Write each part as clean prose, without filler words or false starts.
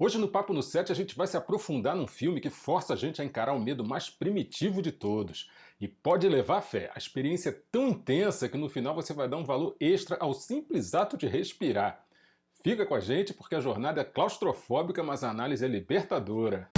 Hoje no Papo no Set a gente vai se aprofundar num filme que força a gente a encarar o medo mais primitivo de todos. E pode levar a fé, a experiência é tão intensa que no final você vai dar um valor extra ao simples ato de respirar. Fica com a gente porque a jornada é claustrofóbica, mas a análise é libertadora.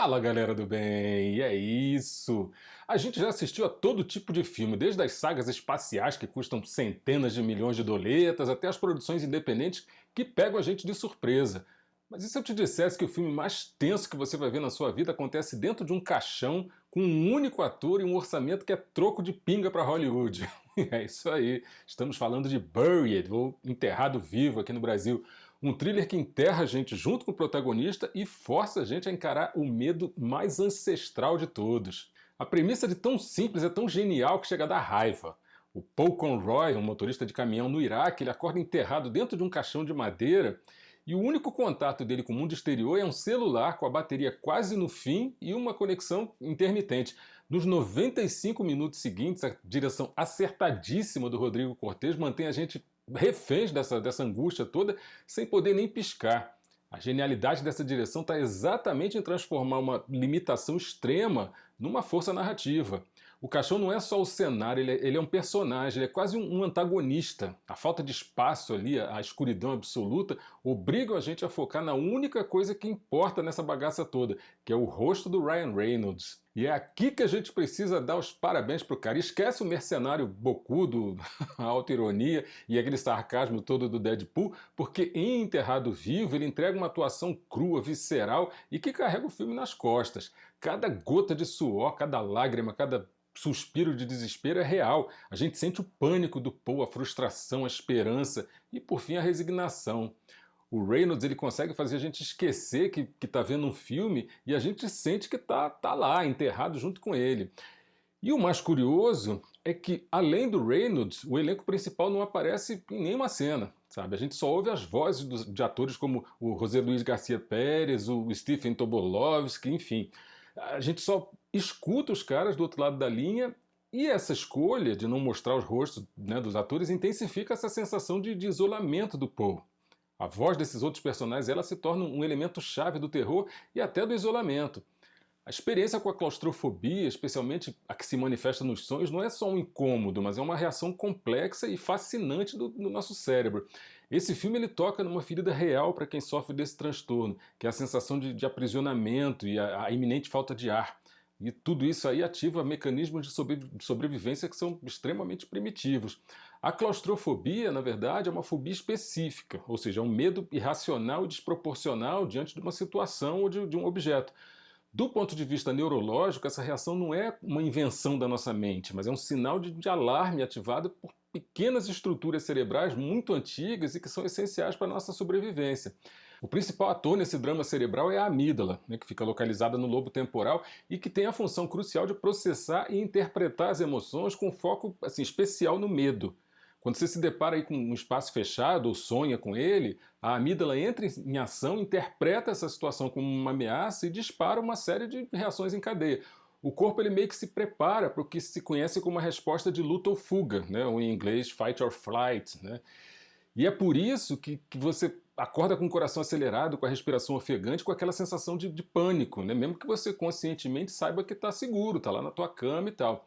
Fala galera do bem, e é isso! A gente já assistiu a todo tipo de filme, desde as sagas espaciais que custam centenas de milhões de doletas, até as produções independentes que pegam a gente de surpresa. Mas e se eu te dissesse que o filme mais tenso que você vai ver na sua vida acontece dentro de um caixão, com um único ator e um orçamento que é troco de pinga para Hollywood? É isso aí, estamos falando de Buried, ou Enterrado Vivo aqui no Brasil. Um thriller que enterra a gente junto com o protagonista e força a gente a encarar o medo mais ancestral de todos. A premissa de tão simples é tão genial que chega a dar raiva. O Paul Conroy, um motorista de caminhão no Iraque, ele acorda enterrado dentro de um caixão de madeira e o único contato dele com o mundo exterior é um celular com a bateria quase no fim e uma conexão intermitente. Nos 95 minutos seguintes, a direção acertadíssima do Rodrigo Cortez mantém a gente reféns dessa angústia toda, sem poder nem piscar. A genialidade dessa direção está exatamente em transformar uma limitação extrema numa força narrativa. O caixão não é só o cenário, ele é um personagem, ele é quase um antagonista. A falta de espaço ali, a escuridão absoluta, obrigam a gente a focar na única coisa que importa nessa bagaça toda, que é o rosto do Ryan Reynolds. E é aqui que a gente precisa dar os parabéns pro cara. Esquece o mercenário bocudo, a autoironia e aquele sarcasmo todo do Deadpool, porque em Enterrado Vivo ele entrega uma atuação crua, visceral e que carrega o filme nas costas. Cada gota de suor, cada lágrima, cada suspiro de desespero é real. A gente sente o pânico do Paul, a frustração, a esperança e, por fim, a resignação. O Reynolds ele consegue fazer a gente esquecer que está vendo um filme e a gente sente que tá lá, enterrado junto com ele. E o mais curioso é que, além do Reynolds, o elenco principal não aparece em nenhuma cena, sabe? A gente só ouve as vozes de atores como o José Luis Garcia Pérez, o Stephen Tobolowsky, enfim. A gente só escuta os caras do outro lado da linha e essa escolha de não mostrar os rostos, né, dos atores intensifica essa sensação de isolamento do Paul. A voz desses outros personagens ela se torna um elemento chave do terror e até do isolamento. A experiência com a claustrofobia, especialmente a que se manifesta nos sonhos, não é só um incômodo, mas é uma reação complexa e fascinante do nosso cérebro. Esse filme ele toca numa ferida real para quem sofre desse transtorno, que é a sensação de aprisionamento e a iminente falta de ar. E tudo isso aí ativa mecanismos de sobrevivência que são extremamente primitivos. A claustrofobia, na verdade, é uma fobia específica, ou seja, é um medo irracional e desproporcional diante de uma situação ou de um objeto. Do ponto de vista neurológico, essa reação não é uma invenção da nossa mente, mas é um sinal de alarme ativado por pequenas estruturas cerebrais muito antigas e que são essenciais para a nossa sobrevivência. O principal ator nesse drama cerebral é a amígdala, né, que fica localizada no lobo temporal e que tem a função crucial de processar e interpretar as emoções com foco assim, especial no medo. Quando você se depara aí com um espaço fechado ou sonha com ele, a amígdala entra em ação, interpreta essa situação como uma ameaça e dispara uma série de reações em cadeia. O corpo ele meio que se prepara para o que se conhece como uma resposta de luta ou fuga, né? Ou em inglês fight or flight. Né? E é por isso que você acorda com o coração acelerado, com a respiração ofegante, com aquela sensação de pânico, né? Mesmo que você conscientemente saiba que está seguro, está lá na tua cama e tal.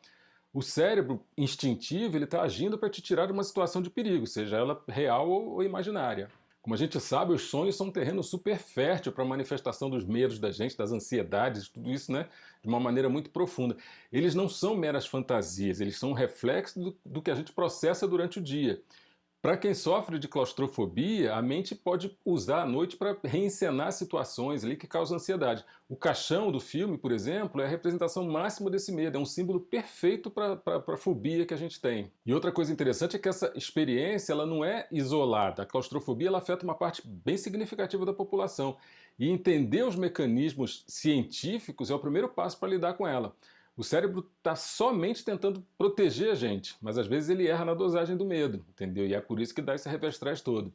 O cérebro instintivo está agindo para te tirar de uma situação de perigo, seja ela real ou imaginária. Como a gente sabe, os sonhos são um terreno super fértil para a manifestação dos medos da gente, das ansiedades, tudo isso, né, de uma maneira muito profunda. Eles não são meras fantasias, eles são um reflexo do que a gente processa durante o dia. Para quem sofre de claustrofobia, a mente pode usar a noite para reencenar situações ali que causam ansiedade. O caixão do filme, por exemplo, é a representação máxima desse medo, é um símbolo perfeito para a fobia que a gente tem. E outra coisa interessante é que essa experiência ela não é isolada. A claustrofobia ela afeta uma parte bem significativa da população. E entender os mecanismos científicos é o primeiro passo para lidar com ela. O cérebro está somente tentando proteger a gente, mas às vezes ele erra na dosagem do medo, entendeu? E é por isso que dá esse revestrez todo.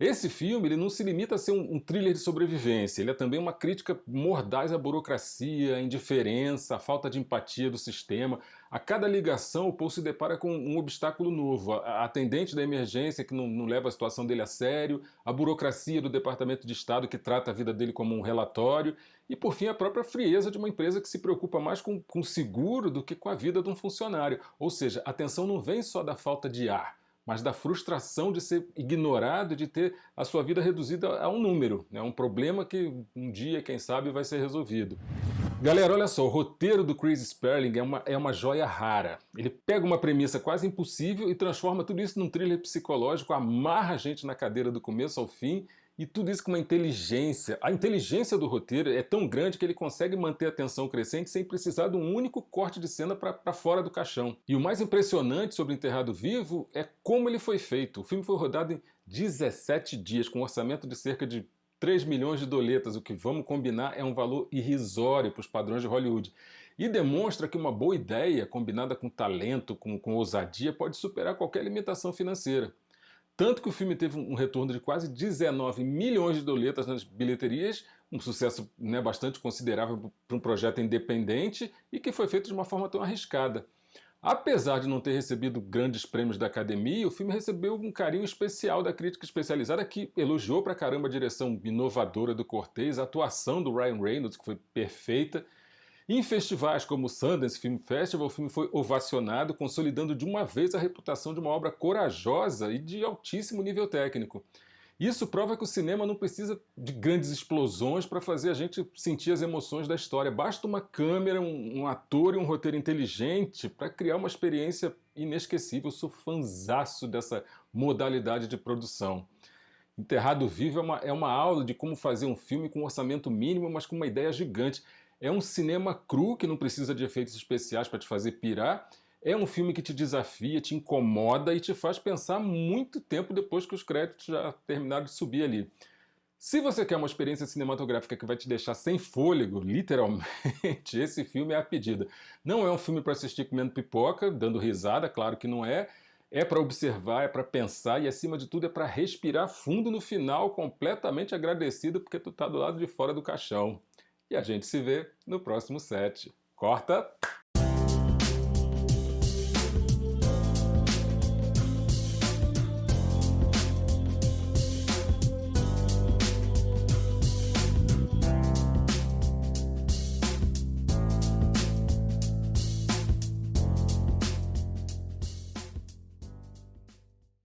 Esse filme ele não se limita a ser um thriller de sobrevivência, ele é também uma crítica mordaz à burocracia, à indiferença, à falta de empatia do sistema. A cada ligação, o Paul se depara com um obstáculo novo. A atendente da emergência que não leva a situação dele a sério, a burocracia do Departamento de Estado que trata a vida dele como um relatório, e por fim a própria frieza de uma empresa que se preocupa mais com o seguro do que com a vida de um funcionário. Ou seja, a tensão não vem só da falta de ar, mas da frustração de ser ignorado, de ter a sua vida reduzida a um número, né? Um problema que um dia, quem sabe, vai ser resolvido. Galera, olha só, o roteiro do Chris Sperling é uma joia rara. Ele pega uma premissa quase impossível e transforma tudo isso num thriller psicológico, amarra a gente na cadeira do começo ao fim, e tudo isso com uma inteligência. A inteligência do roteiro é tão grande que ele consegue manter a tensão crescente sem precisar de um único corte de cena para fora do caixão. E o mais impressionante sobre Enterrado Vivo é como ele foi feito. O filme foi rodado em 17 dias, com um orçamento de cerca de 3 milhões de doletas, o que, vamos combinar, é um valor irrisório para os padrões de Hollywood. E demonstra que uma boa ideia, combinada com talento, com ousadia, pode superar qualquer limitação financeira. Tanto que o filme teve um retorno de quase 19 milhões de doletas nas bilheterias, um sucesso, né, bastante considerável para um projeto independente e que foi feito de uma forma tão arriscada. Apesar de não ter recebido grandes prêmios da Academia, o filme recebeu um carinho especial da crítica especializada que elogiou pra caramba a direção inovadora do Cortez, a atuação do Ryan Reynolds, que foi perfeita. Em festivais como o Sundance Film Festival, o filme foi ovacionado, consolidando de uma vez a reputação de uma obra corajosa e de altíssimo nível técnico. Isso prova que o cinema não precisa de grandes explosões para fazer a gente sentir as emoções da história. Basta uma câmera, um ator e um roteiro inteligente para criar uma experiência inesquecível. Eu sou fãzaço dessa modalidade de produção. Enterrado Vivo é uma aula de como fazer um filme com um orçamento mínimo, mas com uma ideia gigante. É um cinema cru que não precisa de efeitos especiais para te fazer pirar. É um filme que te desafia, te incomoda e te faz pensar muito tempo depois que os créditos já terminaram de subir ali. Se você quer uma experiência cinematográfica que vai te deixar sem fôlego, literalmente, esse filme é a pedida. Não é um filme para assistir comendo pipoca, dando risada, claro que não é. É para observar, é para pensar e, acima de tudo, é para respirar fundo no final, completamente agradecido porque tu tá do lado de fora do caixão. E a gente se vê no próximo set. Corta!